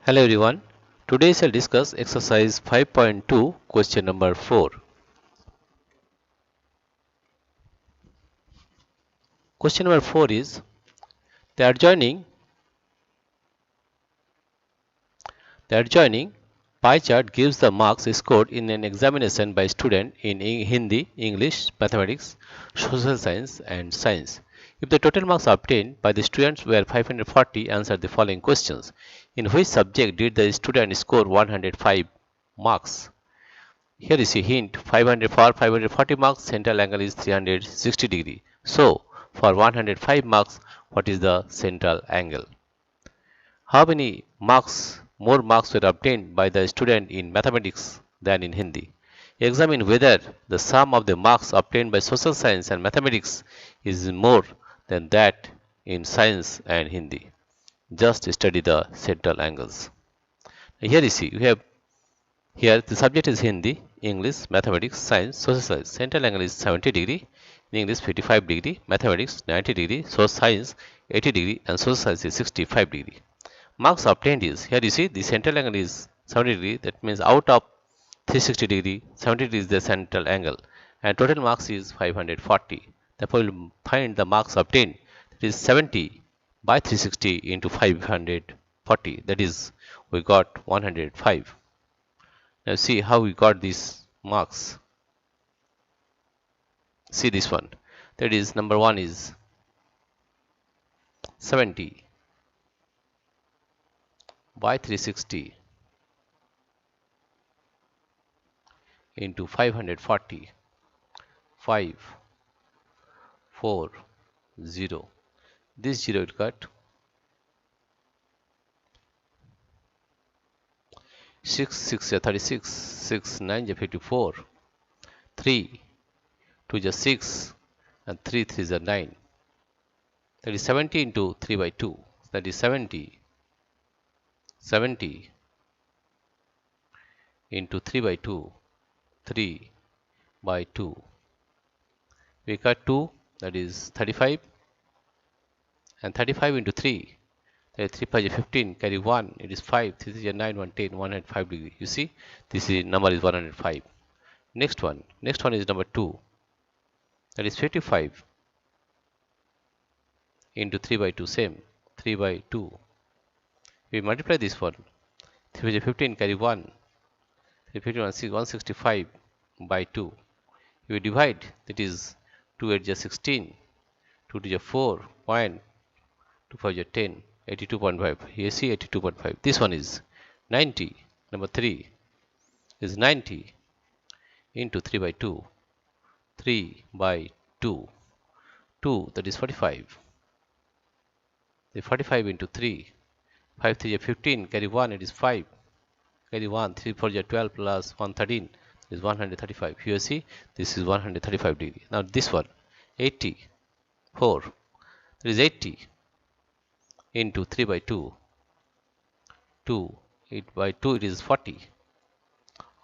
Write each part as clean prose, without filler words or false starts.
Hello everyone. Today I'll discuss exercise 5.2 question number 4. Question number 4 is the adjoining pie chart gives the marks scored in an examination by student in Hindi, English, Mathematics, Social Science and Science. If the total marks obtained by the students were 540, answer the following questions. In which subject did the student score 105 marks? Here is a hint. 500 for 540 marks, central angle is 360 degree. So, for 105 marks, what is the central angle? How many more marks were obtained by the student in mathematics than in Hindi? Examine whether the sum of the marks obtained by social science and mathematics is more than that in science and Hindi. Just study the central angles. Here you see, we have here the subject is Hindi, English, Mathematics, Science, Social Science. Central angle is 70 degree, in English 55 degree, Mathematics 90 degree, Social Science 80 degree and Social Science is 65 degree. Marks obtained is, here you see the central angle is 70 degree, that means out of 360 degree, 70 degree is the central angle and total marks is 540. Therefore, we will find the marks obtained, that is 70 by 360 into 540, that is we got 105. Now see how we got these marks. See this one. That is number 1 is 70 by 360 into 540. 5, 4, 0. This 0 will cut 6, 6 is 36, 6, 9 is 54, 3, 2 is 6 and 3, 3 is 9. That is 70 into 3 by 2. That is 70 into 3 by 2, 3 by 2. We cut 2, that is 35 and 35 into 3, that is 3 5 is 15, carry 1, it is 5, 3 is 9, 1 10, 105 degree. You see, this is number is 105. Next one is number 2, that is 55 into 3 by 2, same 3 by 2. We multiply this one, 3 5 is 15, carry 1, 3 15 165 by 2. We divide, that is 2 8 is 16, 2 2 is 4, 2 5 is 10, 82.5. Here see 82.5. This one is 90. Number 3 is 90 into 3 by 2. 3 by 2. 2, that is 45. The 45 into 3. 5 3 is 15. Carry 1, it is 5. Carry 1. 3 4 is 12 plus 1 13 is 135. Here see, this is 135 degree. Now this one 84. That is 80 into 3 by 2. 2, 8 by 2, it is 40.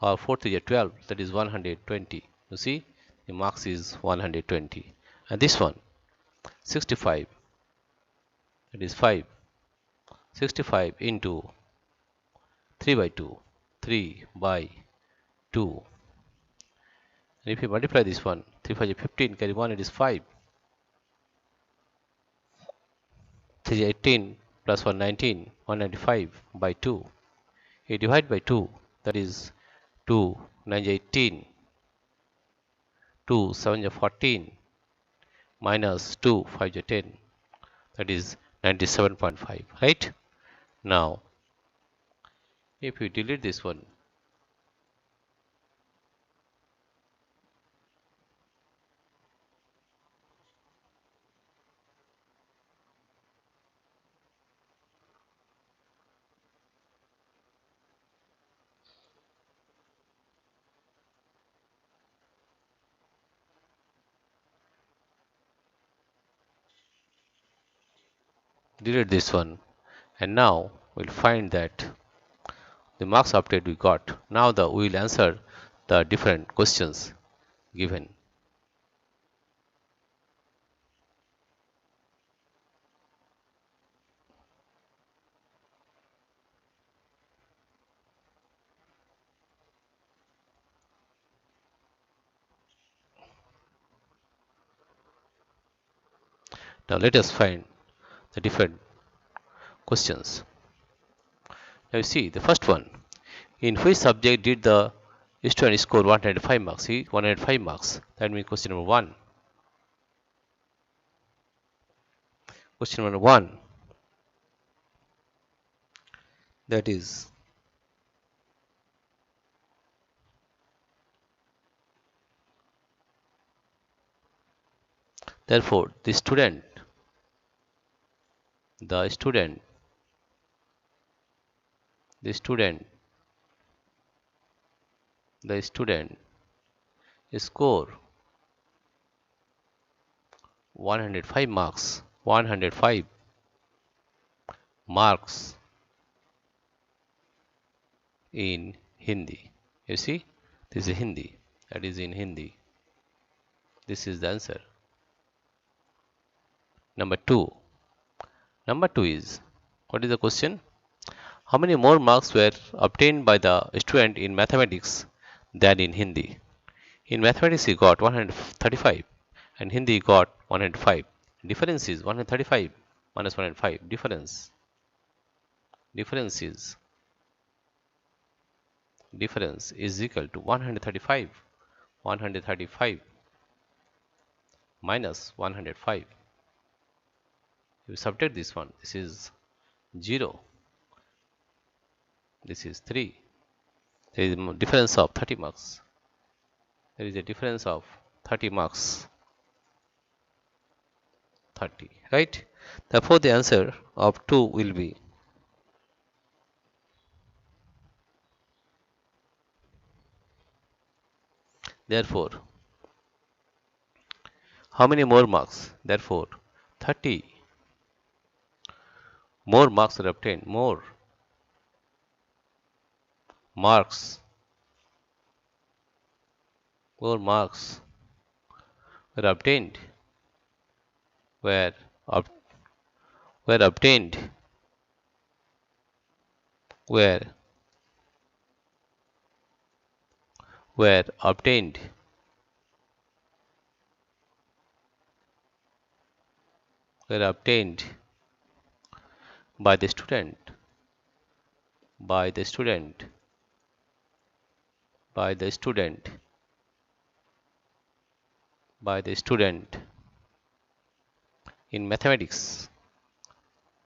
Or 4 3 is 12, that is 120. You see, the marks is 120. And this one 65, that is 5. 65 into 3 by 2. 3 by 2. And if you multiply this one, 3 5 is 15, carry 1, it is 5. 3 is 18 plus 1 19, 195 by 2. You divide by 2, that is 2 9 is 18, 2 7 is 14, minus 2 5 is 10, that is 97.5, right? Now, if we delete this one, delete this one, and now we'll find that the marks update we got. Now we will answer the different questions given. Now let us find the different questions. Now you see the first one. In which subject did the student score 105 marks? See, 105 marks. That means question number 1. Question number 1. That is, therefore, the student, the student, the student score 105 marks. 105 marks in Hindi. You see, this is Hindi. That is in Hindi. This is the answer. Number 2. Number 2 is, what is the question? How many more marks were obtained by the student in mathematics than in Hindi? In mathematics he got 135 and Hindi he got 105. Difference is 135 minus 105. Difference is equal to 135. 135 minus 105. You subtract this one. This is 0. This is 3. There is a difference of 30 marks. There is a difference of 30 marks. 30, right? Therefore, the answer of 2 will be, therefore, how many more marks? Therefore, 30 more marks are obtained. More marks, more marks were obtained, were, ob- were obtained, were, were obtained, were obtained by the student, by the student, by the student, by the student in mathematics,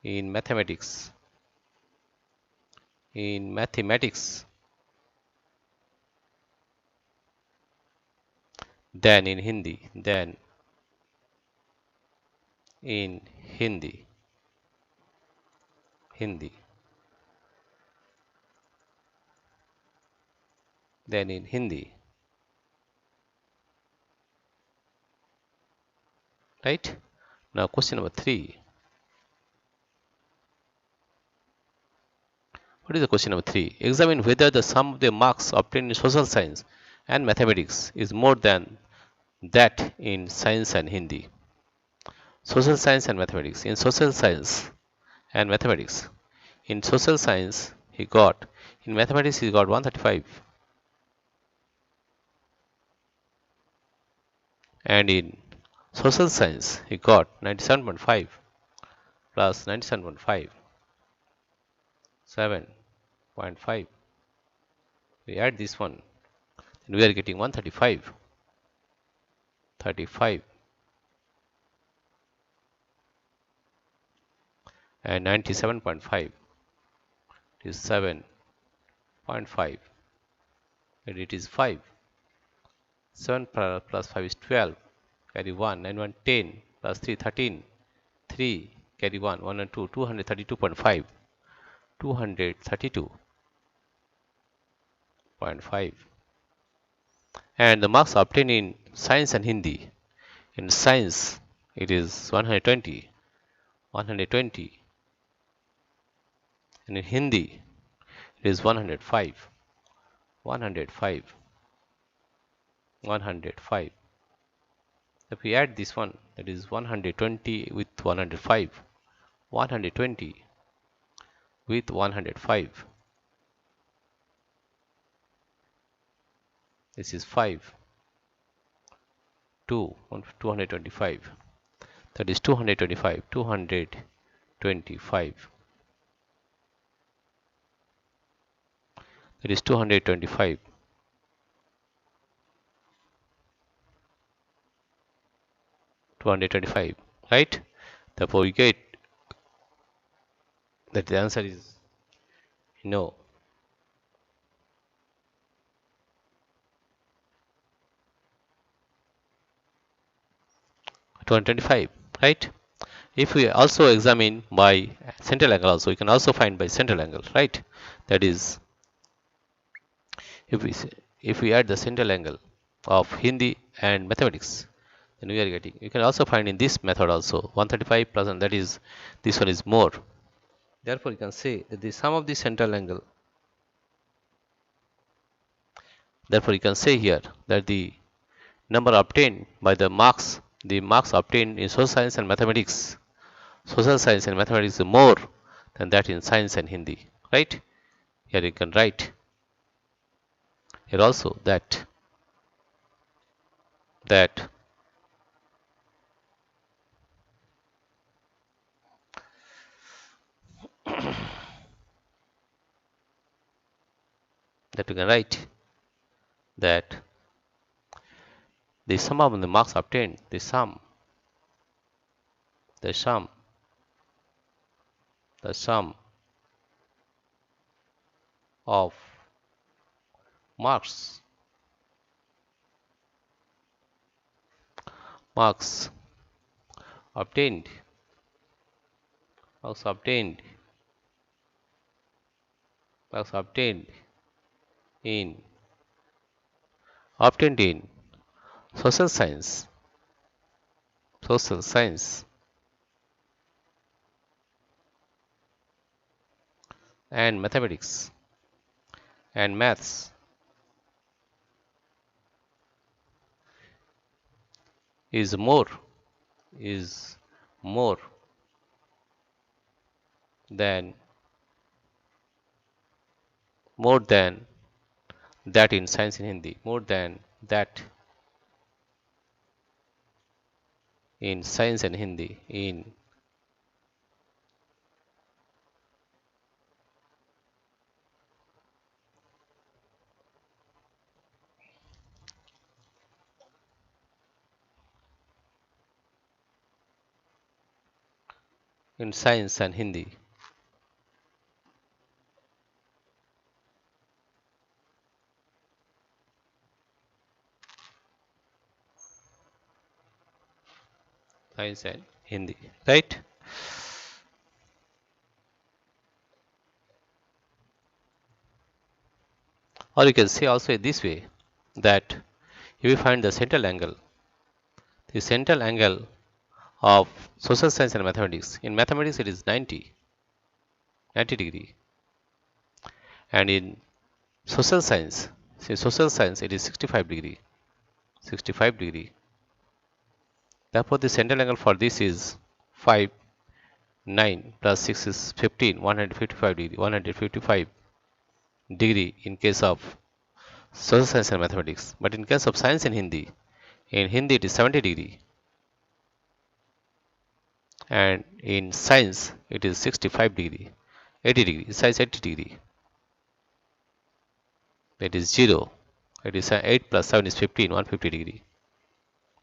in mathematics, in mathematics, than in Hindi, than in Hindi, Hindi, than in Hindi, right? Now question number 3. What is the question number 3? Examine whether the sum of the marks obtained in social science and mathematics is more than that in science and Hindi. Social science and mathematics. In social science and mathematics. In social science he got, in mathematics he got 135 and in social science he got 97.5 plus 97.5, 7.5. We add this one and we are getting 135, 35 and 97.5 is 7.5 and it is 5. 7 plus 5 is 12, carry 1, 9 1 10 plus 3 13, 3 carry 1, 1 and 2, 232.5, 232.5. And the marks obtained in science and Hindi. In science it is 120, 120, and in Hindi it is 105, 105, 105. If we add this one, that is 120 with 105, 120 with 105. This is 5, 2, 225. that is 225, 225, that is 225, 225, right? Therefore, we get that the answer is no. 225, right? If we also examine by central angle also, we can also find by central angle, right? That is, if we if we add the central angle of Hindi and mathematics, then we are getting. You can also find in this method also 135 plus, and that is this one is more. Therefore, you can say that the sum of the central angle. Therefore, you can say here that the number obtained by the marks obtained in social science and mathematics is more than that in science and Hindi, right? Here you can write here also that that you can write that the sum of the marks obtained, the sum, the sum of marks, marks obtained, marks obtained, marks in obtained in social science, social science and mathematics and maths is more is more than more than that in science and Hindi, more than that in science and Hindi, in science and Hindi. Science and Hindi, right? Or you can say also this way that if you find the central angle of social science and mathematics, in mathematics it is 90 degree, and in social science it is 65 degree, 65 degree. Therefore, the central angle for this is 5, 9 plus 6 is 15, 155 degree, 155 degree in case of social science and mathematics. But in case of science and Hindi, in Hindi it is 70 degree, and in science it is 65 degree, 80 degree, size 80 degree. That is 0. It is 8 plus 7 is 15, 150 degree.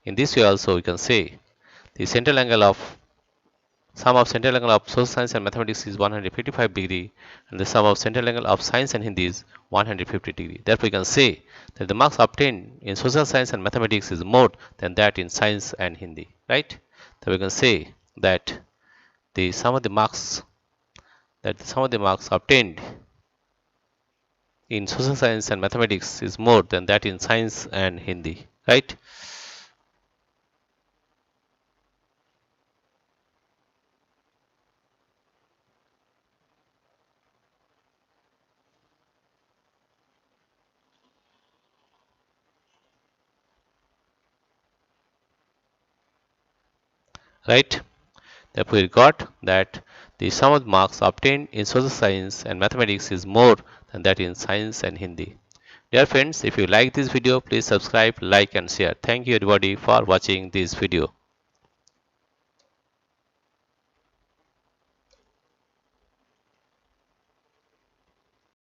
In this way also we can say the central angle of sum of central angle of social science and mathematics is 155 degree, and the sum of central angle of science and Hindi is 150 degree. Therefore, we can say that the marks obtained in social science and mathematics is more than that in science and Hindi, right? So we can say that the sum of the marks obtained in social science and mathematics is more than that in science and Hindi, right? Right? Therefore, we got that the sum of marks obtained in social science and mathematics is more than that in science and Hindi. Dear friends, if you like this video, please subscribe, like and share. Thank you everybody for watching this video.